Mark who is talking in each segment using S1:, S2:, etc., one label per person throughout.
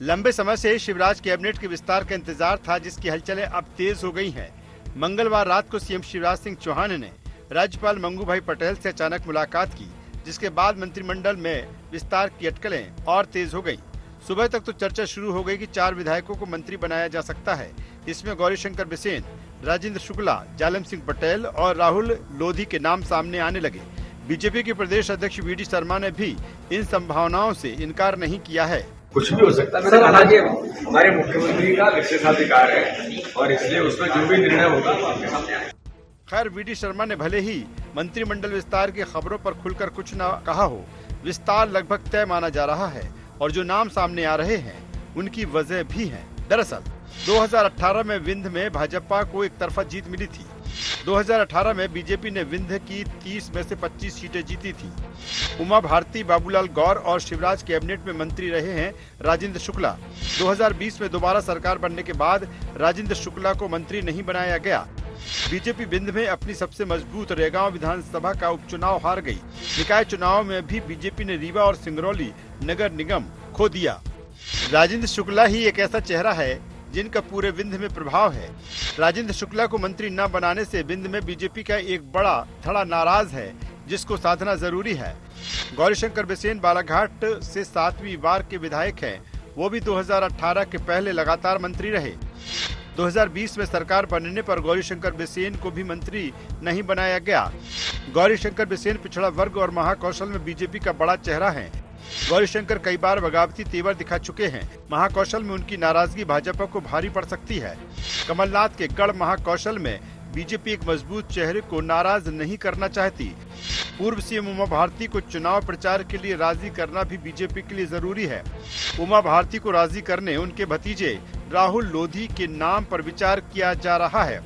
S1: लंबे समय से शिवराज कैबिनेट के विस्तार का इंतजार था, जिसकी हलचलें अब तेज हो गई हैं। मंगलवार रात को सीएम शिवराज सिंह चौहान ने राज्यपाल मंगूभाई पटेल से अचानक मुलाकात की, जिसके बाद मंत्रिमंडल में विस्तार की अटकलें और तेज हो गयी। सुबह तक तो चर्चा शुरू हो गई कि 4 विधायकों को मंत्री बनाया जा सकता है। इसमें गौरीशंकर बिसेन, राजेंद्र शुक्ला, जालम सिंह पटेल और राहुल लोधी के नाम सामने आने लगे। बीजेपी के प्रदेश अध्यक्ष वीडी शर्मा ने भी इन संभावनाओं से इनकार नहीं किया है।
S2: कुछ भी हो सकता है। मैंने कहा कि हमारे मुख्यमंत्री का विशेषाधिकार है और इसलिए उसमें जो भी निर्णय होगा वो आपके सामने आएगा।
S1: खैर, वीडी शर्मा ने भले ही मंत्रिमंडल विस्तार की खबरों पर खुलकर कुछ न कहा हो, विस्तार लगभग तय माना जा रहा है और जो नाम सामने आ रहे हैं उनकी वजह भी है। दरअसल 2018 में विंध्य में भाजपा को एक तरफा जीत मिली थी। 2018 में बीजेपी ने विंध्य की 30 में से 25 सीटें जीती थी। उमा भारती, बाबूलाल गौर और शिवराज कैबिनेट में मंत्री रहे हैं राजेंद्र शुक्ला। 2020 में दोबारा सरकार बनने के बाद राजेंद्र शुक्ला को मंत्री नहीं बनाया गया। बीजेपी विंध्य में अपनी सबसे मजबूत रेगांव विधानसभा का उपचुनाव हार गई। निकाय चुनाव में भी बीजेपी ने रीवा और सिंगरौली नगर निगम खो दिया। राजेंद्र शुक्ला ही एक ऐसा चेहरा है जिनका पूरे विंध्य में प्रभाव है। राजेंद्र शुक्ला को मंत्री न बनाने से विंध्य में बीजेपी का एक बड़ा धड़ा नाराज है, जिसको साधना जरूरी है। गौरीशंकर बिसेन बालाघाट से 7वीं बार के विधायक हैं। वो भी 2018 के पहले लगातार मंत्री रहे। 2020 में सरकार बनने पर गौरीशंकर बिसेन को भी मंत्री नहीं बनाया गया। गौरीशंकर बिसेन पिछड़ा वर्ग और महाकौशल में बीजेपी का बड़ा चेहरा है। गौरीशंकर कई बार बगावती तेवर दिखा चुके हैं। महाकौशल में उनकी नाराजगी भाजपा को भारी पड़ सकती है। कमलनाथ के गढ़ महाकौशल में बीजेपी एक मजबूत चेहरे को नाराज नहीं करना चाहती। पूर्व सीएम उमा भारती को चुनाव प्रचार के लिए राजी करना भी बीजेपी के लिए जरूरी है। उमा भारती को राजी करने उनके भतीजे राहुल लोधी के नाम पर विचार किया जा रहा है।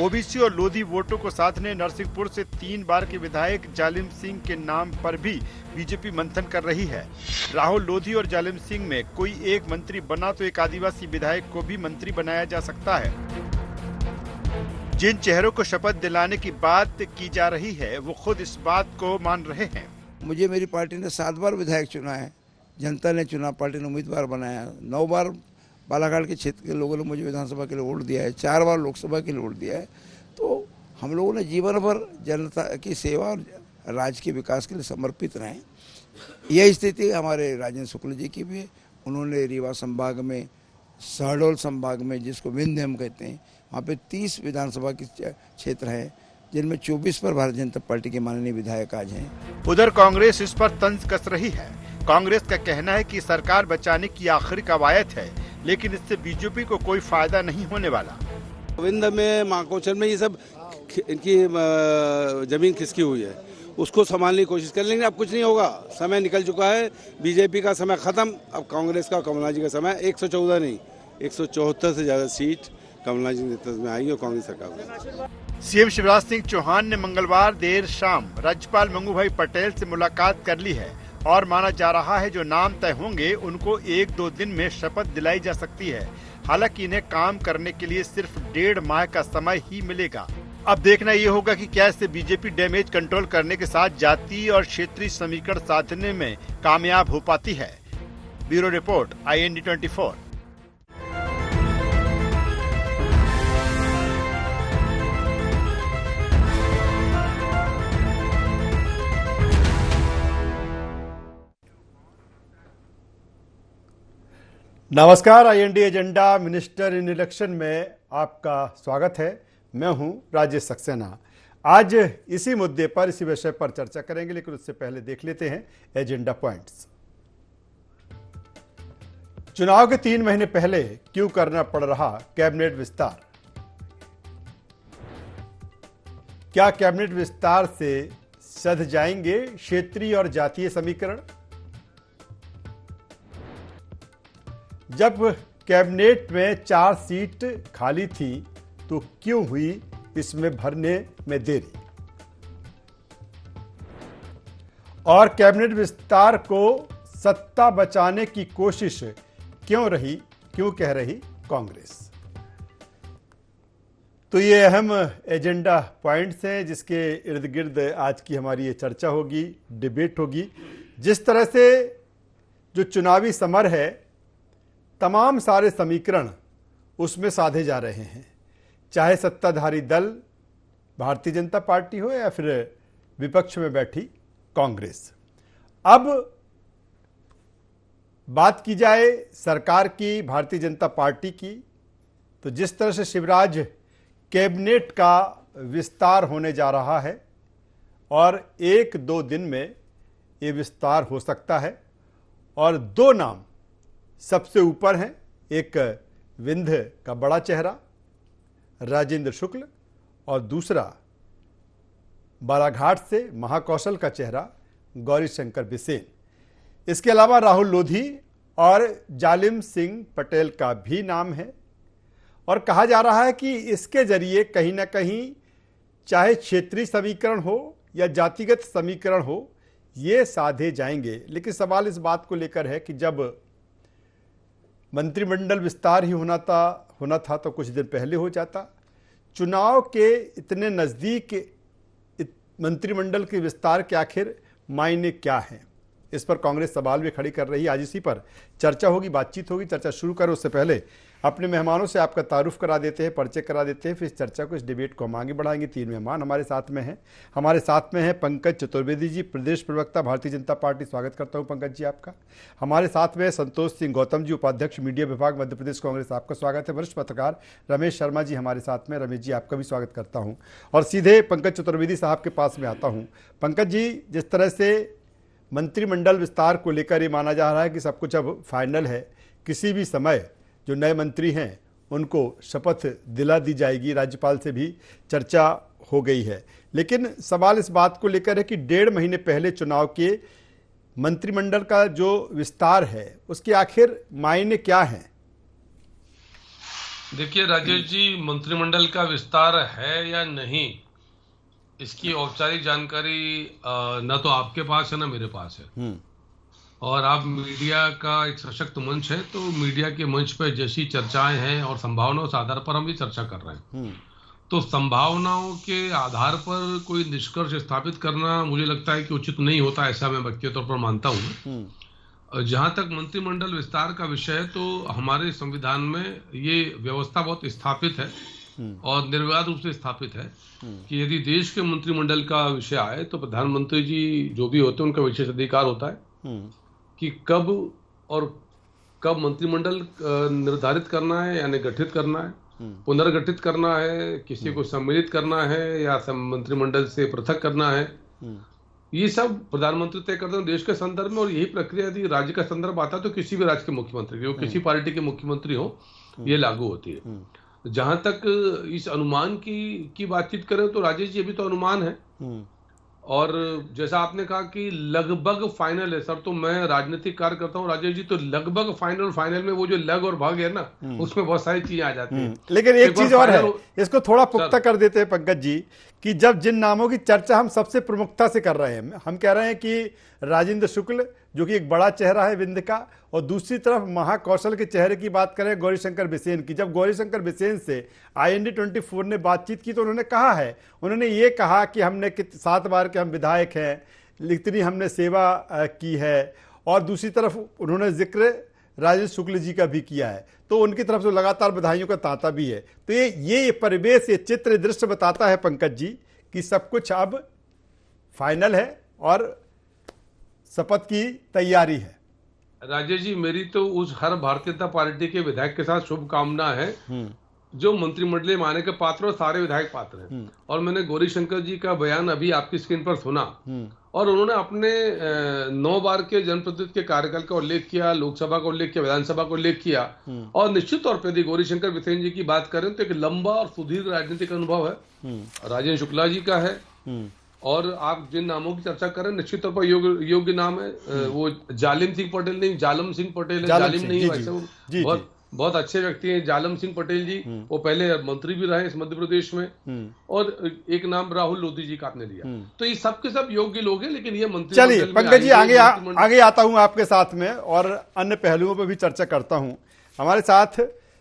S1: ओबीसी और लोधी वोटों को साधने नरसिंहपुर से 3 बार के विधायक जालिम सिंह के नाम पर भी बीजेपी मंथन कर रही है। राहुल लोधी और जालिम सिंह में कोई एक मंत्री बना तो एक आदिवासी विधायक को भी मंत्री बनाया जा सकता है। जिन चेहरों को शपथ दिलाने की बात की जा रही है वो खुद इस बात को मान रहे हैं।
S3: मुझे मेरी पार्टी ने 7 बार विधायक चुना है, जनता ने चुना, पार्टी ने उम्मीदवार बनाया। 9 बार बालाघाट के क्षेत्र के लोगों ने मुझे विधानसभा के लिए वोट दिया है, 4 बार लोकसभा के लिए वोट दिया है। तो हम लोगों ने जीवन भर जनता की सेवा और राज्य के विकास के लिए समर्पित रहे। यह स्थिति हमारे राजेंद्र शुक्ल जी की भी है। उन्होंने रीवा संभाग में, शहडोल संभाग में, जिसको विंध्य हम कहते हैं, वहाँ पे 30 विधानसभा के क्षेत्र हैं, जिनमें 24 पर भारतीय जनता पार्टी के माननीय विधायक आज हैं।
S1: उधर कांग्रेस इस पर तंज कस रही है। कांग्रेस का कहना है कि सरकार बचाने की आखिरी कवायद है, लेकिन इससे बीजेपी को कोई फायदा नहीं होने वाला।
S4: विंध्य में, महाकौशल में ये सब इनकी जमीन खिसकी हुई है, उसको संभालने की कोशिश कर लेंगे। अब कुछ नहीं होगा, समय निकल चुका है। बीजेपी का समय खत्म, अब कांग्रेस का, कमलनाथ जी का समय। 114 नहीं, 174 से ज्यादा सीट कमलनाथ जी के नेतृत्व में आई और कांग्रेस सरकार में।
S1: सीएम शिवराज सिंह चौहान ने मंगलवार देर शाम राज्यपाल मंगूभाई पटेल से मुलाकात कर ली है और माना जा रहा है जो नाम तय होंगे उनको 1-2 दिन में शपथ दिलाई जा सकती है। हालांकि इन्हें काम करने के लिए सिर्फ 1.5 माह का समय ही मिलेगा। अब देखना ये होगा कि क्या इससे बीजेपी डैमेज कंट्रोल करने के साथ जातीय और क्षेत्रीय समीकरण साधने में कामयाब हो पाती है। Bureau report, IND 24। नमस्कार, IND agenda minister in election में आपका स्वागत है। मैं हूं राजेश सक्सेना। आज इसी मुद्दे पर, इसी विषय पर चर्चा करेंगे, लेकिन उससे पहले देख लेते हैं एजेंडा पॉइंट्स। चुनाव के 3 महीने पहले क्यों करना पड़ रहा कैबिनेट विस्तार? क्या कैबिनेट विस्तार से सध जाएंगे क्षेत्रीय और जातीय समीकरण? जब कैबिनेट में 4 सीट खाली थी तो क्यों हुई इसमें भरने में देरी? और कैबिनेट विस्तार को सत्ता बचाने की कोशिश क्यों कह रही कांग्रेस? तो ये अहम एजेंडा पॉइंट्स हैं जिसके इर्द गिर्द आज की हमारी ये चर्चा होगी, डिबेट होगी। जिस तरह से जो चुनावी समर है तमाम सारे समीकरण उसमें साधे जा रहे हैं, चाहे सत्ताधारी दल भारतीय जनता पार्टी हो या फिर विपक्ष में बैठी कांग्रेस। अब बात की जाए सरकार की, भारतीय जनता पार्टी की, तो जिस तरह से शिवराज कैबिनेट का विस्तार होने जा रहा है और 1-2 दिन में ये विस्तार हो सकता है और 2 नाम सबसे ऊपर हैं। एक विंध्य का बड़ा चेहरा राजेंद्र शुक्ल और दूसरा बालाघाट से महाकौशल का चेहरा गौरीशंकर बिसेन। इसके अलावा राहुल लोधी और जालिम सिंह पटेल का भी नाम है और कहा जा रहा है कि इसके जरिए कहीं ना कहीं चाहे क्षेत्रीय समीकरण हो या जातिगत समीकरण हो, ये साधे जाएंगे। लेकिन सवाल इस बात को लेकर है कि जब मंत्रिमंडल विस्तार ही होना था तो कुछ दिन पहले हो जाता। चुनाव के इतने नज़दीक मंत्रिमंडल के विस्तार के आखिर मायने क्या हैं, इस पर कांग्रेस सवाल भी खड़ी कर रही है। आज इसी पर चर्चा होगी, बातचीत होगी। चर्चा शुरू करें उससे पहले अपने मेहमानों से आपका तारुफ करा देते हैं, परिचय करा देते हैं, फिर इस चर्चा को, इस डिबेट को हम आगे बढ़ाएंगे। 3 मेहमान हमारे साथ में हैं। हमारे साथ में हैं पंकज चतुर्वेदी जी, प्रदेश प्रवक्ता भारतीय जनता पार्टी। स्वागत करता हूं पंकज जी आपका। हमारे साथ में है संतोष सिंह गौतम जी, उपाध्यक्ष मीडिया विभाग मध्य प्रदेश कांग्रेस। आपका स्वागत है। वरिष्ठ पत्रकार रमेश शर्मा जी हमारे साथ में। रमेश जी आपका भी स्वागत करता हूँ और सीधे पंकज चतुर्वेदी साहब के पास में आता हूँ। पंकज जी, जिस तरह से मंत्रिमंडल विस्तार को लेकर ये माना जा रहा है कि सब कुछ अब फाइनल है, किसी भी समय जो नए मंत्री हैं उनको शपथ दिला दी जाएगी, राज्यपाल से भी चर्चा हो गई है। लेकिन सवाल इस बात को लेकर है कि 1.5 महीने पहले चुनाव के मंत्रिमंडल का जो विस्तार है उसके आखिर मायने क्या हैं?
S5: देखिए राजेश जी, मंत्रिमंडल का विस्तार है या नहीं, इसकी औपचारिक जानकारी न तो आपके पास है ना मेरे पास है। और आप मीडिया का एक सशक्त मंच है, तो मीडिया के मंच पर जैसी चर्चाएं हैं और संभावनाओं के आधार पर हम भी चर्चा कर रहे हैं। तो संभावनाओं के आधार पर कोई निष्कर्ष स्थापित करना मुझे लगता है कि उचित नहीं होता, ऐसा मैं व्यक्तिगत तौर पर मानता हूँ। जहां तक मंत्रिमंडल विस्तार का विषय है, तो हमारे संविधान में ये व्यवस्था बहुत स्थापित है और निर्विवाद रूप से स्थापित है कि यदि देश के मंत्रिमंडल का विषय आए तो प्रधानमंत्री जी जो भी होते हैं उनका विशेष अधिकार होता है कि कब और कब मंत्रिमंडल निर्धारित करना है यानी गठित करना है, पुनर्गठित करना है, किसी को सम्मिलित करना है या मंत्रिमंडल से पृथक करना है। ये सब प्रधानमंत्री तय करते हैं देश के संदर्भ में। और यही प्रक्रिया यदि राज्य का संदर्भ आता है तो किसी भी राज्य के मुख्यमंत्री की, किसी पार्टी के मुख्यमंत्री हो, ये लागू होती है। जहां तक इस अनुमान की बातचीत करें तो राजेश जी अभी तो अनुमान है और जैसा आपने कहा कि लगभग फाइनल है। सर, तो मैं राजनीतिक कार्य करता हूँ राजेश जी, तो लगभग फाइनल में वो जो लग और भाग है ना, उसमें बहुत सारी चीजें आ जाती हैं।
S1: लेकिन एक चीज और है, इसको थोड़ा पुख्ता कर देते हैं पंकज जी, कि जब जिन नामों की चर्चा हम सबसे प्रमुखता से कर रहे हैं, हम कह रहे हैं कि राजेंद्र शुक्ल जो कि एक बड़ा चेहरा है विंध्य का, और दूसरी तरफ महाकौशल के चेहरे की बात करें गौरीशंकर बिसेन की। जब गौरीशंकर बिसेन से IND24 ने बातचीत की तो उन्होंने ये कहा कि हमने 7 बार के हम विधायक हैं, इतनी हमने सेवा की है। और दूसरी तरफ उन्होंने जिक्र राजेंद्र शुक्ल जी का भी किया है, तो उनकी तरफ से लगातार बधाइयों का तांता भी है। तो ये परिवेश, ये चित्र, दृश्य बताता है पंकज जी कि सब कुछ अब फाइनल है और शपथ की तैयारी है।
S5: राजेश जी, मेरी तो उस हर भारतीय जनता पार्टी के विधायक के साथ शुभकामना है जो मंत्रिमंडलीय माने के पात्र और सारे विधायक पात्र हैं। और मैंने गौरीशंकर जी का बयान अभी आपकी स्क्रीन पर सुना और उन्होंने अपने 9 बार के जनप्रतिनिधि के कार्यकाल का उल्लेख किया, लोकसभा का उल्लेख किया, विधानसभा का उल्लेख किया। और निश्चित तौर पर यदि गौरीशंकर बिसेन जी की बात करें तो एक लंबा और सुदीर्घ राजनीतिक अनुभव है। राजेंद्र शुक्ला जी का है और आप जिन नामों की चर्चा करें निश्चित तौर पर योग्य नाम है। वो जालिम सिंह पटेल नहीं, जालम सिंह पटेल है। जालिम नहीं, वैसे वो बहुत अच्छे व्यक्ति हैं जालम सिंह पटेल जी। वो पहले मंत्री भी रहे इस मध्य प्रदेश में। और एक नाम राहुल लोधी जी का आपने लिया। तो ये सब के सब योग्य लोग हैं, लेकिन ये मंत्री।
S1: चलिए पंकज जी, आगे आता हूं आपके साथ में और अन्य पहलुओं पर भी चर्चा करता हूं। हमारे साथ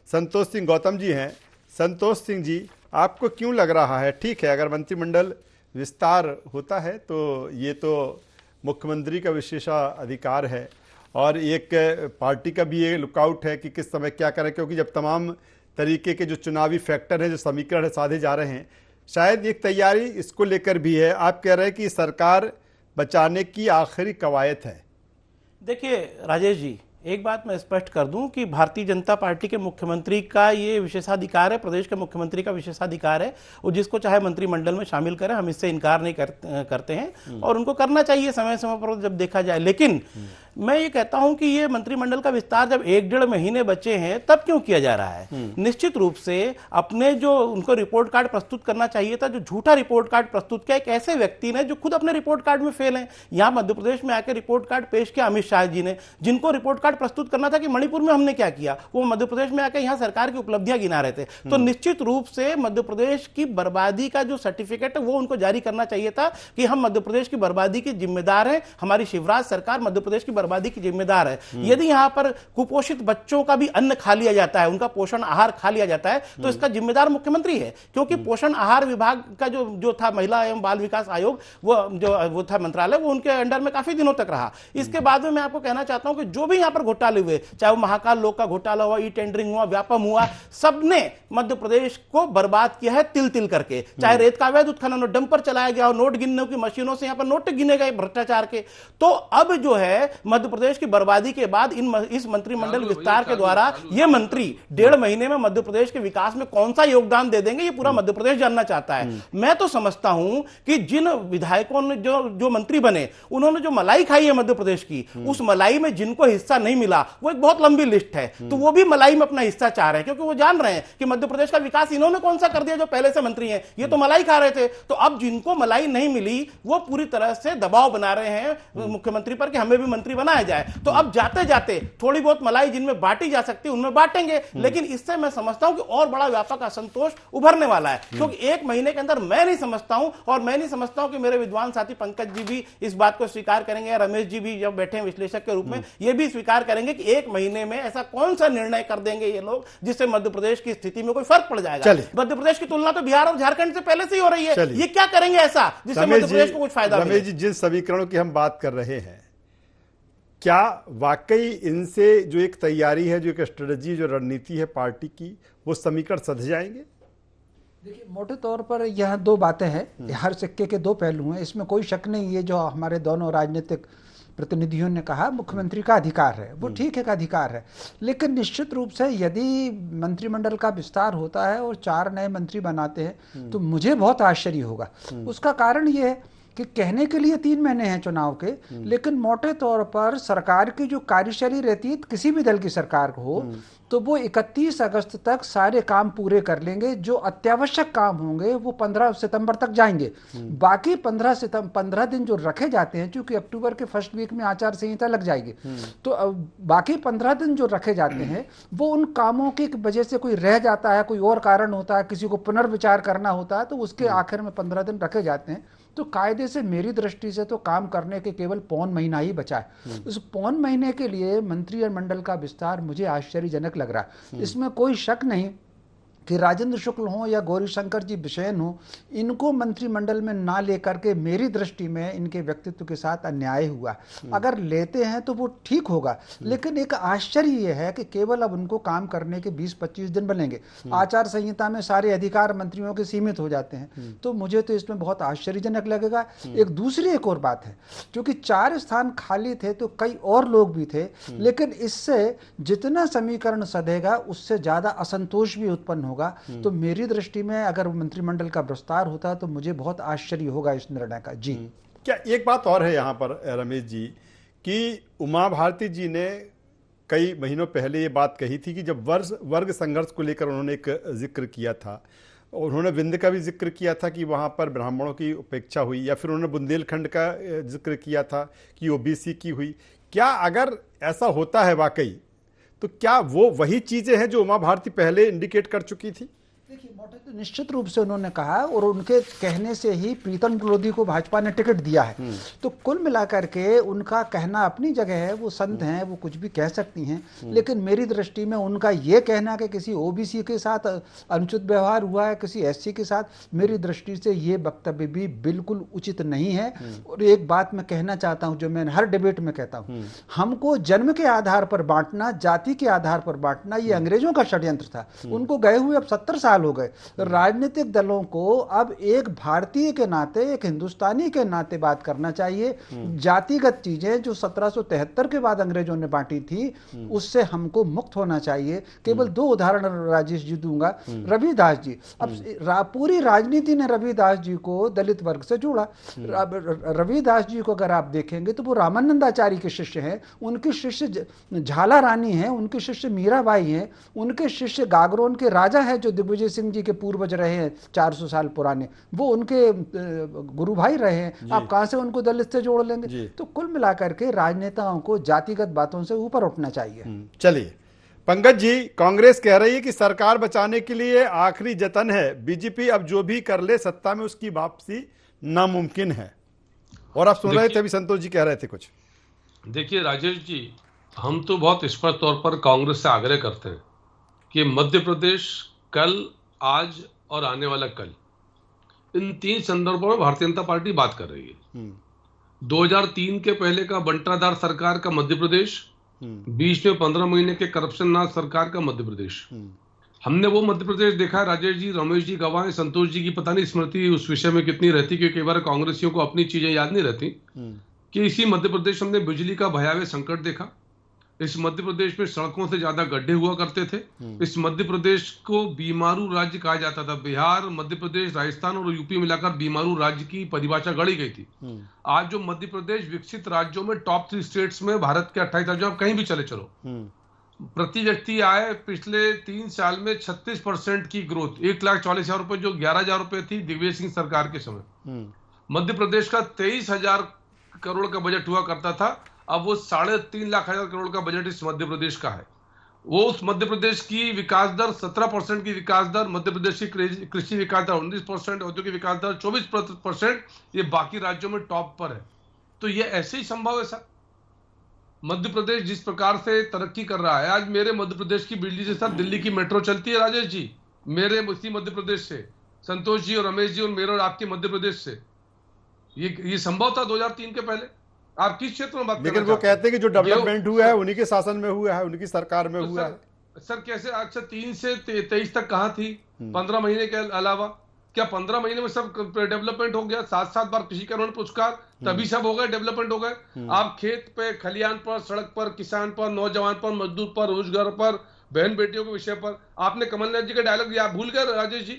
S1: संतोष सिंह गौतम जी हैं। संतोष सिंह जी, आपको क्यों लग रहा है, ठीक है अगर मंत्रिमंडल विस्तार होता है तो ये तो मुख्यमंत्री का विशेषाधिकार है और एक पार्टी का भी ये लुकआउट है कि किस समय क्या करें, क्योंकि जब तमाम तरीके के जो चुनावी फैक्टर हैं, जो समीकरण साधे जा रहे हैं, शायद एक तैयारी इसको लेकर भी है। आप कह रहे हैं कि सरकार बचाने की आखिरी कवायद है।
S6: देखिए राजेश जी, एक बात मैं स्पष्ट कर दूं कि भारतीय जनता पार्टी के मुख्यमंत्री का ये विशेषाधिकार है, प्रदेश के मुख्यमंत्री का विशेषाधिकार है, वो जिसको चाहे मंत्रिमंडल में शामिल करें, हम इससे इनकार नहीं करते हैं और उनको करना चाहिए समय समय पर जब देखा जाए। लेकिन मैं ये कहता हूं कि ये मंत्रिमंडल का विस्तार जब 1-1.5 महीने बचे हैं तब क्यों किया जा रहा है? निश्चित रूप से अपने जो उनको रिपोर्ट कार्ड प्रस्तुत करना चाहिए था, जो झूठा रिपोर्ट कार्ड प्रस्तुत किया एक ऐसे व्यक्ति ने जो खुद अपने रिपोर्ट कार्ड में फेल हैं। यहां मध्य प्रदेश में आकर रिपोर्ट कार्ड पेश किया अमित शाह जी ने, जिनको रिपोर्ट कार्ड प्रस्तुत करना था कि मणिपुर में हमने क्या किया, वो मध्य प्रदेश में आकर यहां सरकार की उपलब्धियां गिना रहे थे। तो निश्चित रूप से मध्य प्रदेश की बर्बादी का जो सर्टिफिकेट है वो उनको जारी करना चाहिए था कि हम मध्य प्रदेश की बर्बादी की जिम्मेदार हैं, हमारी शिवराज सरकार मध्य प्रदेश की बर्बादी की जिम्मेदार है। यदि यहां पर कुपोषित बच्चों का भी अन्न खा लिया जाता है, उनका पोषण आहार खा लिया जाता है, तो इसका जिम्मेदार मुख्यमंत्री है, क्योंकि पोषण आहार विभाग का जो था महिला एवं बाल विकास आयोग, वो था मंत्रालय, वो उनके अंडर में काफी दिनों तक रहा। इसके बाद में मैं आपको कहना चाहता हूं कि जो भी यहां पर घोटाले हुए, चाहे वो महाकाल लोक का घोटाला हुआ, ई टेंडरिंग हुआ, व्यापम हुआ, सबने मध्य प्रदेश को बर्बाद किया है तिल तिल करके। चाहे रेत का अवैध उत्खनन हो, डंपर चलाया गया हो, नोट गिनने की मशीनों से यहां पर नोट गिने गए भ्रष्टाचार के। तो अब जो है मध्य प्रदेश की बर्बादी के बाद इस मंत्रिमंडल विस्तार के द्वारा ये मंत्री 1.5 महीने में मध्य प्रदेश के विकास में कौन सा योगदान दे देंगे, ये पूरा मध्य प्रदेश जानना चाहता है। मैं तो समझता हूं कि जिन विधायकों ने जो मंत्री बने, उन्होंने जो मलाई खाई है मध्य प्रदेश की, उस मलाई में जिनको हिस्सा नहीं मिला वो एक बहुत लंबी लिस्ट है। तो वो भी मलाई में अपना हिस्सा चाह रहे हैं, क्योंकि वो जान रहे हैं कि मध्य प्रदेश का विकास इन्होंने कौन सा कर दिया जो पहले से मंत्री हैं, ये तो मलाई खा रहे थे। तो अब जिनको मलाई नहीं मिली वो पूरी तरह से दबाव बना रहे हैं मुख्यमंत्री पर कि हमें भी मंत्री बनाया जाए। तो अब जाते जाते थोड़ी बहुत मलाई जिनमें बांटी जा सकती है उनमें बांटेंगे, लेकिन इससे मैं समझता हूं कि और बड़ा व्यापक असंतोष उभरने वाला है, क्योंकि 1 महीने के अंदर मैं नहीं समझता हूं, और मैं नहीं समझता हूं कि मेरे विद्वान साथी पंकज जी भी इस बात को स्वीकार करेंगे, रमेश जी भी जब बैठे हैं विश्लेषक के रूप में ये भी स्वीकार करेंगे कि 1 महीने में ऐसा कौन सा निर्णय कर देंगे ये लोग जिससे मध्य प्रदेश की स्थिति में कोई फर्क पड़ जाएगा। मध्य प्रदेश की तुलना तो बिहार और झारखंड से पहले से ही हो रही है, ये क्या करेंगे ऐसा जिससे मध्य प्रदेश को कुछ फायदा मिले?
S1: रमेश जी, जिन समीकरणों की हम बात कर रहे हैं, क्या वाकई इनसे जो एक तैयारी है, जो एक स्ट्रेटजी, जो रणनीति है पार्टी की, वो समीकरण सध जाएंगे?
S7: देखिए, मोटे तौर पर यह 2 बातें हैं, हर सिक्के के 2 पहलू हैं, इसमें कोई शक नहीं है। जो हमारे दोनों राजनीतिक प्रतिनिधियों ने कहा, मुख्यमंत्री का अधिकार है, वो ठीक है का अधिकार है, लेकिन निश्चित रूप से यदि मंत्रिमंडल का विस्तार होता है और 4 नए मंत्री बनाते हैं तो मुझे बहुत आश्चर्य होगा। उसका कारण ये है कि कहने के लिए 3 महीने हैं चुनाव के, लेकिन मोटे तौर पर सरकार की जो कार्यशैली रहती है, किसी भी दल की सरकार हो, तो वो 31 अगस्त तक सारे काम पूरे कर लेंगे। जो अत्यावश्यक काम होंगे वो 15 सितंबर तक जाएंगे। बाकी 15 दिन जो रखे जाते हैं, क्योंकि अक्टूबर के फर्स्ट वीक में आचार संहिता लग जाएगी, तो बाकी 15 दिन जो रखे जाते हैं वो उन कामों की वजह से कोई रह जाता है, कोई और कारण होता है, किसी को पुनर्विचार करना होता है, तो उसके आखिर में 15 दिन रखे जाते हैं। तो कायदे से मेरी दृष्टि से तो काम करने के केवल 1.25 महीना ही बचा है। उस 1.25 महीने के लिए मंत्रिमंडल का विस्तार मुझे आश्चर्यजनक लग रहा है। इसमें कोई शक नहीं कि राजेंद्र शुक्ल हो या गौरीशंकर जी बिसेन हो, इनको मंत्रिमंडल में ना लेकर के मेरी दृष्टि में इनके व्यक्तित्व के साथ अन्याय हुआ। अगर लेते हैं तो वो ठीक होगा, लेकिन एक आश्चर्य ये है कि केवल अब उनको काम करने के 20-25 दिन बनेंगे। आचार संहिता में सारे अधिकार मंत्रियों के सीमित हो जाते हैं, तो मुझे तो इसमें बहुत आश्चर्यजनक लगेगा। एक और बात है, क्योंकि 4 स्थान खाली थे तो कई और लोग भी थे, लेकिन इससे जितना समीकरण सधेगा उससे ज्यादा असंतोष भी उत्पन्न होगा। तो मेरी दृष्टि में अगर मंत्रिमंडल का विस्तार होता तो मुझे बहुत आश्चर्य होगा इस निर्णय का। जी,
S1: क्या एक बात और है यहाँ पर रमेश जी, कि उमा भारती जी ने कई महीनों पहले ये बात कही थी कि जब वर्ग संघर्ष को लेकर उन्होंने एक जिक्र किया था, उन्होंने विंध्य का भी जिक्र किया था कि वहाँ पर ब्राह्मणों की उपेक्षा हुई, या फिर उन्होंने बुंदेलखंड का जिक्र किया था कि ओबीसी की हुई। क्या अगर ऐसा होता है वाकई, तो क्या वो वही चीजें हैं जो उमा भारती पहले इंडिकेट कर चुकी थी?
S7: देखिए मोटे तो निश्चित रूप से उन्होंने कहा और उनके कहने से ही प्रीतम लोधी को भाजपा ने टिकट दिया है। तो कुल मिलाकर के उनका कहना अपनी जगह है, वो संत हैं, वो कुछ भी कह सकती हैं, लेकिन मेरी दृष्टि में उनका ये कहना कि किसी ओबीसी के साथ अनुचित व्यवहार हुआ है, किसी एससी के साथ, मेरी दृष्टि से ये वक्तव्य भी बिल्कुल उचित नहीं है। और एक बात मैं कहना चाहता हूं जो मैं हर डिबेट में कहता हूं, हमको जन्म के आधार पर बांटना, जाति के आधार पर बांटना, ये अंग्रेजों का षड्यंत्र था। उनको गए हुए अब 70 साल हो गए। राजनीतिक दलों को अब एक भारतीय के नाते, एक हिंदुस्तानी के नाते बात करना चाहिए। जातिगत चीजें जो 1773 के बाद अंग्रेजों ने बांटी थी, उससे हमको मुक्त होना चाहिए। केवल 2 उदाहरण राजेश जी दूंगा। रविदास जी, अब पूरी राजनीति ने रविदास जी को दलित वर्ग से जोड़ा। रविदास जी को अगर आप देखेंगे तो वो रामानंदाचारी के शिष्य हैं, उनके शिष्य झाला रानी हैं, उनके शिष्य मीराबाई हैं, उनके शिष्य गागरोन के राजा है जो दिग्विजय सिंह जी के पूर्वज रहे हैं 400 साल पुराने, वो उनके गुरु भाई रहे हैं। आप कहां से उनको दलित से जोड़ लेंगे? तो कुल मिलाकर के राजनेताओं को जातिगत बातों से ऊपर उठना चाहिए।
S1: चलिए पंकज जी, कांग्रेस कह रही है कि सरकार बचाने के लिए आखिरी जतन है, बीजेपी अब जो भी कर ले सत्ता में उसकी वापसी नामुमकिन है। और आप सुन रहे थे अभी संतोष जी कह रहे थे कुछ।
S5: देखिए राजेश जी, हम तो बहुत स्पष्ट तौर पर कांग्रेस से आग्रह करते हैं कि मध्य प्रदेश कल, आज और आने वाला कल, इन 3 संदर्भों में भारतीय जनता पार्टी बात कर रही है। 2003 के पहले का बंटाधार सरकार का मध्य प्रदेश, बीच में 15 महीने के करप्शन नाथ सरकार का मध्य प्रदेश। हमने वो मध्य प्रदेश देखा है राजेश जी, रमेश जी गवाह हैं, संतोष जी की पता नहीं स्मृति उस विषय में कितनी रहती, क्योंकि कई बार कांग्रेसियों को अपनी चीजें याद नहीं रहती, कि इसी मध्य प्रदेश हमने बिजली का भयावह संकट देखा। इस मध्य प्रदेश में सड़कों से ज्यादा गड्ढे हुआ करते थे। इस मध्य प्रदेश को बीमारू राज्य कहा जाता था। बिहार, मध्य प्रदेश, राजस्थान और यूपी मिलाकर बीमारू राज्य की परिभाषा गढ़ी गई थी। आज जो मध्य प्रदेश विकसित राज्यों में टॉप 3 स्टेट्स में, भारत के 28 राज्यों में, कहीं भी चले चलो, प्रति व्यक्ति आय पिछले 3 साल में 36% की ग्रोथ, 1,40,000 रुपए जो 11,000 रुपए थी दिग्विजय सिंह सरकार के समय। मध्य प्रदेश का 23,000 करोड़ का बजट हुआ करता था, अब वो 3.5 लाख करोड़ का बजट इस मध्य प्रदेश का है। वो उस मध्य प्रदेश की विकास दर 17% की विकास दर, मध्य प्रदेश की कृषि विकास दर 19%, औद्योगिक विकास दर 24%, ये बाकी राज्यों में टॉप पर है। तो ये ऐसे ही संभव है सर। मध्य प्रदेश जिस प्रकार से तरक्की कर रहा है, आज मेरे मध्य प्रदेश की बिजली से सर दिल्ली की मेट्रो चलती है राजेश जी, मेरे उसी मध्य प्रदेश से, संतोष जी और रमेश जी और मेरे और आपके मध्य प्रदेश से। ये संभव था 2003 के पहले? आप किस क्षेत्र में बात कर रहे हैं?
S1: लेकिन वो कहते हैं कि जो डेवलपमेंट हुआ है उन्हीं के शासन में हुआ है, उनकी सरकार में हुआ है।
S5: सर कैसे? अच्छा 3 से 23 तक कहां थी? 15 महीने के अलावा क्या 15 महीने में सब डेवलपमेंट हो गया? 7-7 बार कृषि का पुरस्कार, तभी सब हो गए, डेवलपमेंट हो गए। आप खेत पे, खलियान पर, सड़क पर, किसान पर, नौजवान पर, मजदूर पर, रोजगार पर, बहन बेटियों के विषय पर आपने कमलनाथ जी का डायलॉग दिया, भूल गए राजेश जी?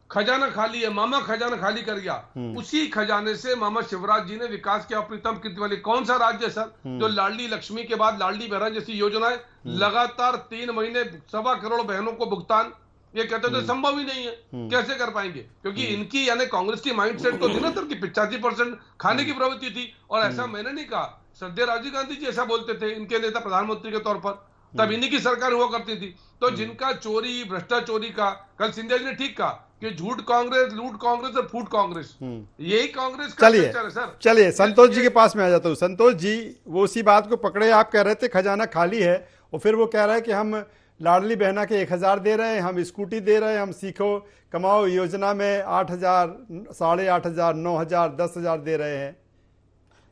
S5: खजाना खाली है, मामा खजाना खाली कर गया। उसी खजाने से मामा शिवराज जी ने विकास के अप्रितम कृति वाले, कौन सा राज्य सर जो लाडली लक्ष्मी के बाद लाडली बहन जैसी योजनाएं लगातार 3 महीने 1.25 करोड़ बहनों को भुगतान, ये कहते थे संभव ही नहीं है, कैसे कर पाएंगे? क्योंकि इनकी यानी कांग्रेस की माइंडसेट तो निरंतर की 85% खाने की प्रवृत्ति थी। और ऐसा मैंने नहीं कहा, श्रद्धेय राजीव गांधी जी ऐसा बोलते थे, इनके नेता प्रधानमंत्री के तौर पर, तब इन्हीं की सरकार हुआ करती थी। तो जिनका चोरी भ्रष्टाचोरी का, कल सिंधिया जी ने ठीक कहा कि झूठ कांग्रेस, लूट कांग्रेस और फूट कांग्रेस, यही कांग्रेस का कल्चर है सर।
S1: चलिए संतोष जी के पास में आ जाता हूँ। संतोष जी, वो उसी बात को पकड़े, आप कह रहे थे खजाना खाली है, और फिर वो कह रहा है कि हम लाडली बहना के 1,000 दे रहे हैं, हम स्कूटी दे रहे हैं, हम सीखो कमाओ योजना में 8,000, 8,500, 9,000, 10,000 दे रहे हैं।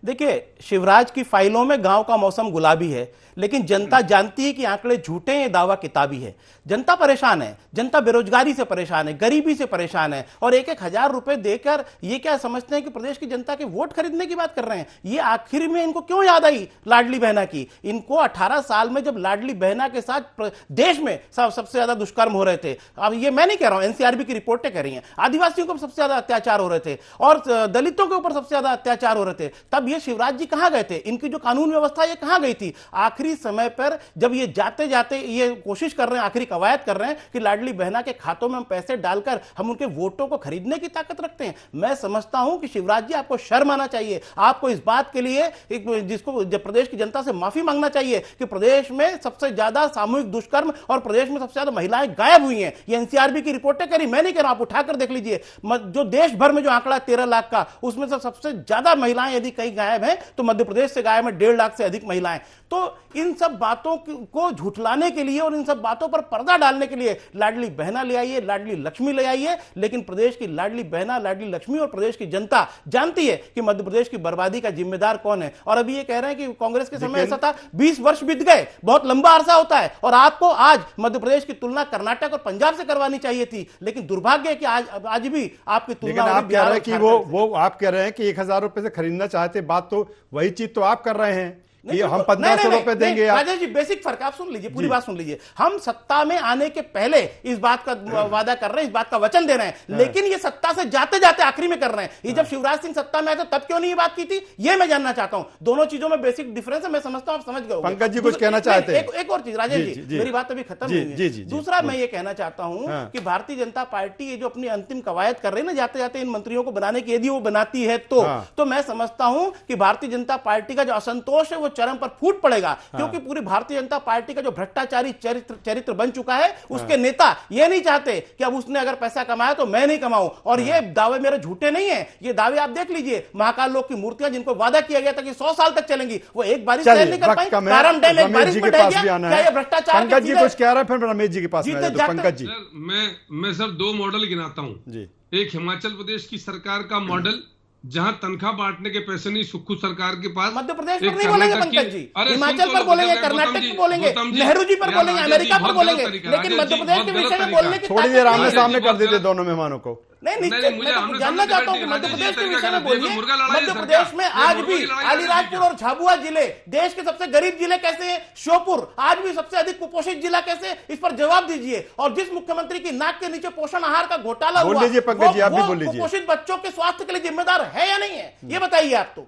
S6: देखिए, शिवराज की फाइलों में गांव का मौसम गुलाबी है, लेकिन जनता जानती है कि आंकड़े झूठे हैं, दावा किताबी है। जनता परेशान है, जनता बेरोजगारी से परेशान है, गरीबी से परेशान है, और 1-1 हजार रुपए देकर ये क्या समझते हैं कि प्रदेश की जनता के वोट खरीदने की बात कर रहे हैं। ये आखिर में इनको क्यों याद आई लाडली बहना की? इनको 18 साल में जब लाडली बहना के साथ देश में सबसे ज्यादा दुष्कर्म हो रहे थे, अब ये मैं नहीं कह रहा हूं, एनसीआरबी की रिपोर्टें कह रही हैं, आदिवासियों को सबसे ज्यादा अत्याचार हो रहे थे और दलितों के ऊपर सबसे ज्यादा अत्याचार हो रहे थे, तब ये शिवराज जी कहां गए थे? इनकी जो कानून व्यवस्था ये कहां गई थी? आखिरी समय पर जब ये जाते जाते ये कोशिश कर रहे हैं, आखिरी कवायद कर रहे हैं कि लाडली बहना के खातों में हम पैसे डालकर हम उनके वोटों को खरीदने की ताकत रखते हैं। मैं समझता हूं कि शिवराज जी आपको शर्म आना चाहिए। आपको इस बात के लिए जिसको जब प्रदेश की जनता से माफी मांगना चाहिए कि प्रदेश में सबसे ज्यादा सामूहिक दुष्कर्म और प्रदेश में सबसे ज्यादा महिलाएं गायब हुई हैं। ये एनसीआरबी की रिपोर्टें करी, मैं नहीं कह रहा, आप उठाकर देख लीजिए। जो देश भर में जो आंकड़ा 13 लाख का, उसमें से सबसे ज्यादा महिलाएं यदि कहीं गायब हैं तो मध्य प्रदेश से गायब है 1.5 लाख से अधिक महिलाएं। तो इन सब बातों को झुठलाने के लिए और इन सब बातों पर पर्दा डालने के लिए लाडली बहना ले आइए, लाडली लक्ष्मी ले आइए, लेकिन प्रदेश की लाडली बहना, लाडली लक्ष्मी और प्रदेश की जनता जानती है कि मध्य प्रदेश की बर्बादी का जिम्मेदार कौन है। और अभी ये कह रहे हैं कि कांग्रेस के समय ऐसा था, 20 वर्ष बीत गए, बहुत लंबा अरसा होता है, और आपको आज मध्य प्रदेश की तुलना कर्नाटक और पंजाब से करवानी चाहिए थी, लेकिन दुर्भाग्य है कि आज भी आपकी तुलना
S1: आप कह रहे हैं कि वो आप कह रहे हैं कि 1,000 रुपए से खरीदना चाहते, बात तो वही चीज तो आप कर रहे हैं कि हम 1500 रुपए देंगे।
S6: राजेश जी बेसिक फर्क, आप सुन लीजिए, पूरी बात सुन लीजिए। हम सत्ता में आने के पहले इस बात का वादा कर रहे हैं, इस बात का वचन दे रहे हैं, लेकिन ये सत्ता से जाते जाते आखिरी में कर रहे हैं। ये जब शिवराज सिंह सत्ता में आए थे तब क्यों नहीं ये बात की थी, ये मैं जानना चाहता हूं। दोनों चीजों में बेसिक डिफरेंस है, मैं समझता हूं आप समझ गए।
S1: पंकज जी कुछ कहना चाहते हैं?
S6: एक और चीज राजेश जी, मेरी बात अभी खत्म नहीं हुई है। दूसरा मैं ये कहना चाहता हूं कि भारतीय जनता पार्टी ये जो अपनी अंतिम कवायद कर रही है ना जाते जाते इन मंत्रियों को बनाने की, यदि वो बनाती है तो मैं समझता हूं कि भारतीय जनता पार्टी का जो असंतोष है वो चरम पर फूट पड़ेगा, क्योंकि पूरी भारतीय जनता पार्टी का जो भ्रष्टाचारी चरित्र बन चुका है, उसके नेता ये नहीं चाहते कि अब उसने अगर पैसा कमाया तो मैं नहीं कमाऊं। और ये दावे मेरे झूठे नहीं है, ये दावे आप देख लीजिए। महाकाल लोक की मूर्तियां जिनको वादा किया गया था कि 100 साल तक चलेंगी, वो एक बारिश नहीं कर पाई, कारण डैम एक बारिश में ढह गया। क्या ये भ्रष्टाचार?
S1: पंकज जी कुछ कह रहे हैं, फिर रमेश जी के पास में पंकज जी।
S5: मैं सर 2 मॉडल गिनाता हूं। एक हिमाचल प्रदेश की सरकार का मॉडल, जहां तनख्वाह बांटने के पैसे नहीं सुक्खू सरकार के पास।
S6: मध्य प्रदेश पर नहीं बोलेंगे पंकज जी, हिमाचल पर बोलेंगे, कर्नाटक पर बोलेंगे, नेहरू जी पर बोलेंगे, अमेरिका पर बोलेंगे, लेकिन मध्य प्रदेश के विषय में बोलने की
S1: थोड़ी देर आमने सामने कर देते दोनों मेहमानों को।
S6: नहीं, मैं जानना चाहता हूं कि मध्य प्रदेश के विषय में बोलिए। मध्य प्रदेश में आज भी अलीराजपुर और झाबुआ जिले देश के सबसे गरीब जिले कैसे हैं, श्योपुर आज भी सबसे अधिक कुपोषित जिला कैसे, इस पर जवाब दीजिए। और जिस मुख्यमंत्री की नाक के नीचे पोषण आहार का घोटाला हुआ, वो कुपोषित बच्चों के स्वास्थ्य के लिए जिम्मेदार है या नहीं है, ये बताइए आप। तो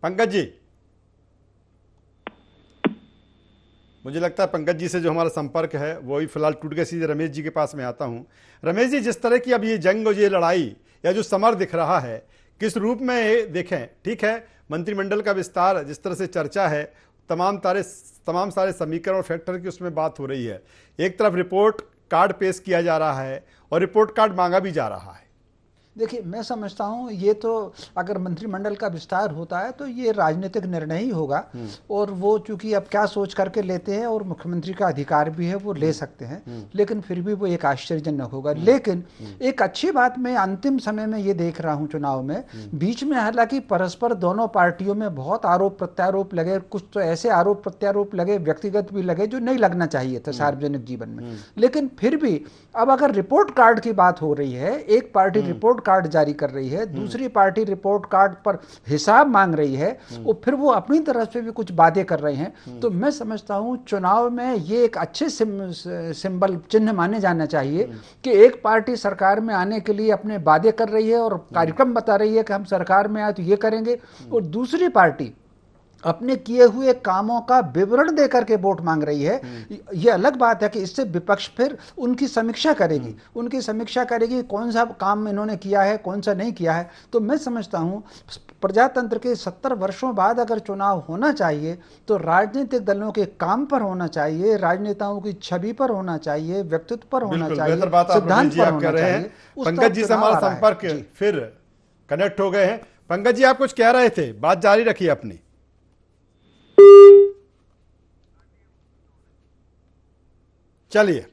S1: पंकज जी, मुझे लगता है पंकज जी से जो हमारा संपर्क है वो भी फिलहाल टूट गया। सीधे रमेश जी के पास में आता हूं। रमेश जी, जिस तरह की अब ये जंग और ये लड़ाई या जो समर दिख रहा है, किस रूप में ये देखें? ठीक है, मंत्रिमंडल का विस्तार जिस तरह से चर्चा है, तमाम सारे समीकरण और फैक्टर की उसमें बात हो रही है। एक तरफ रिपोर्ट कार्ड पेश किया जा रहा है और रिपोर्ट कार्ड मांगा भी जा रहा है।
S7: देखिए, मैं समझता हूँ ये तो अगर मंत्रिमंडल का विस्तार होता है तो ये राजनीतिक निर्णय ही होगा, और वो चूंकि अब क्या सोच करके लेते हैं और मुख्यमंत्री का अधिकार भी है, वो ले सकते हैं, लेकिन फिर भी वो एक आश्चर्यजनक होगा। लेकिन एक अच्छी बात मैं अंतिम समय में ये देख रहा हूँ चुनाव में, बीच में हालांकि परस्पर दोनों पार्टियों में बहुत आरोप प्रत्यारोप लगे, कुछ तो ऐसे आरोप प्रत्यारोप लगे, व्यक्तिगत भी लगे, जो नहीं लगना चाहिए था सार्वजनिक जीवन में। लेकिन फिर भी अब अगर रिपोर्ट कार्ड की बात हो रही है, एक पार्टी रिपोर्ट कार्ड जारी कर रही है, दूसरी पार्टी रिपोर्ट कार्ड पर हिसाब मांग रही है, और फिर वो अपनी तरफ से भी कुछ बातें कर रहे हैं, तो मैं समझता हूं चुनाव में ये एक अच्छे सिंबल चिन्ह माने जाना चाहिए कि एक पार्टी सरकार में आने के लिए अपने वादे कर रही है और कार्यक्रम बता रही है कि हम सरकार में आए तो ये करेंगे, और दूसरी पार्टी अपने किए हुए कामों का विवरण देकर के वोट मांग रही है। यह अलग बात है कि इससे विपक्ष फिर उनकी समीक्षा करेगी, कौन सा काम इन्होंने किया है, कौन सा नहीं किया है। तो मैं समझता हूं प्रजातंत्र के 70 वर्षों बाद अगर चुनाव होना चाहिए तो राजनीतिक दलों के काम पर होना चाहिए, राजनेताओं की छवि पर होना चाहिए, व्यक्तित्व पर होना चाहिए, सिद्धांत पर होना चाहिए।
S1: पंकज जी से हमारा संपर्क फिर कनेक्ट हो गए हैं। पंकज जी, आप कुछ कह रहे थे, बात जारी रखिए अपनी। चलिए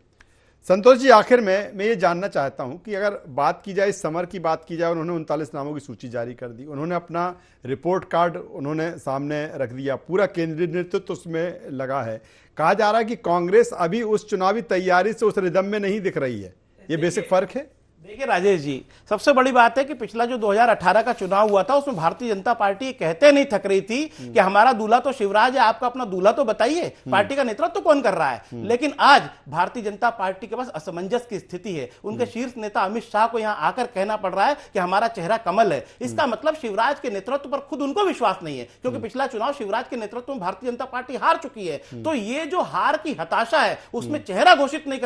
S1: संतोष जी, आखिर में मैं ये जानना चाहता हूं कि अगर बात की जाए, समर की बात की जाए, उन्होंने 39 नामों की सूची जारी कर दी, उन्होंने अपना रिपोर्ट कार्ड उन्होंने सामने रख दिया, पूरा केंद्रीय नेतृत्व उसमें लगा है। कहा जा रहा है कि कांग्रेस अभी उस चुनावी तैयारी से उस रिदम में नहीं दिख रही है। ये बेसिक फर्क है।
S6: देखिए राजेश जी, सबसे बड़ी बात है कि पिछला जो 2018 का चुनाव हुआ था उसमें भारतीय जनता पार्टी कहते नहीं थक रही थी कि हमारा दूल्हा तो शिवराज है, आपका अपना दूल्हा तो बताइए, पार्टी का नेतृत्व तो कौन कर रहा है। लेकिन आज भारतीय जनता पार्टी के पास असमंजस की स्थिति है। उनके शीर्ष नेता अमित शाह को यहां आकर कहना पड़ रहा है कि हमारा चेहरा कमल है। इसका मतलब शिवराज के नेतृत्व पर खुद उनको विश्वास नहीं है, क्योंकि पिछला चुनाव शिवराज के नेतृत्व में भारतीय जनता पार्टी हार चुकी है। तो ये जो हार की हताशा है उसमें चेहरा घोषित नहीं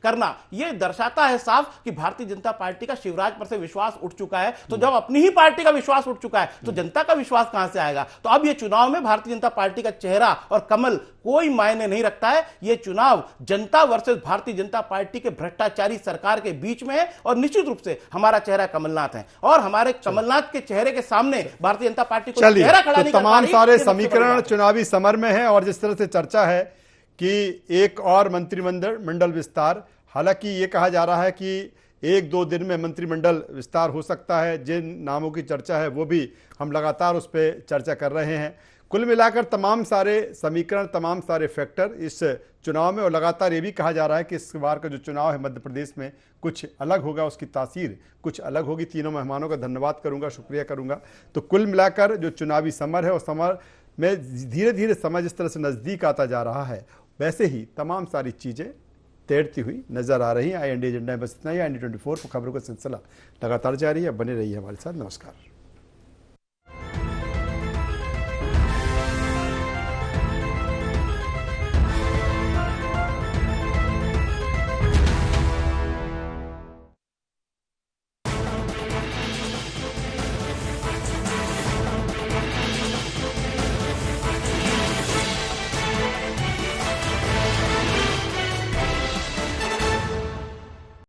S6: करना ये दर्शाता है साफ कि भारतीय जनता पार्टी का शिवराज पर से विश्वास उठ चुका है। तो जब अपनी ही पार्टी का विश्वास उठ चुका है तो जनता का विश्वास कहां से आएगा। तो अब ये चुनाव में भारतीय जनता पार्टी का चेहरा और कमल कोई मायने नहीं रखता है। ये चुनाव जनता वर्सेस भारतीय जनता पार्टी के भ्रष्टाचारी सरकार के बीच में है और निश्चित रूप से हमारा चेहरा कमलनाथ है और हमारे कमलनाथ के चेहरे के सामने भारतीय जनता पार्टी को चेहरा खड़ा नहीं कर पा रही।
S1: तमाम सारे समीकरण चुनावी समर में है और जिस तरह से चर्चा है कि एक और मंत्रिमंडल विस्तार, हालांकि ये कहा जा रहा है कि 1-2 दिन में मंत्रिमंडल विस्तार हो सकता है। जिन नामों की चर्चा है वो भी हम लगातार उस पर चर्चा कर रहे हैं। कुल मिलाकर तमाम सारे समीकरण, तमाम सारे फैक्टर इस चुनाव में, और लगातार ये भी कहा जा रहा है कि इस बार का जो चुनाव है मध्य प्रदेश में कुछ अलग होगा, उसकी तासीर कुछ अलग होगी। तीनों मेहमानों का धन्यवाद करूंगा, शुक्रिया करूंगा। तो कुल मिलाकर जो चुनावी समर है, और समर में धीरे धीरे समय जिस तरह से नज़दीक आता जा रहा है, वैसे ही तमाम सारी चीज़ें तैरती हुई नजर आ रही है। IND एजेंडा में बस इतना ही। IND 24 खबरों का सिलसिला लगातार जारी है। बने रहिए हमारे साथ। नमस्कार।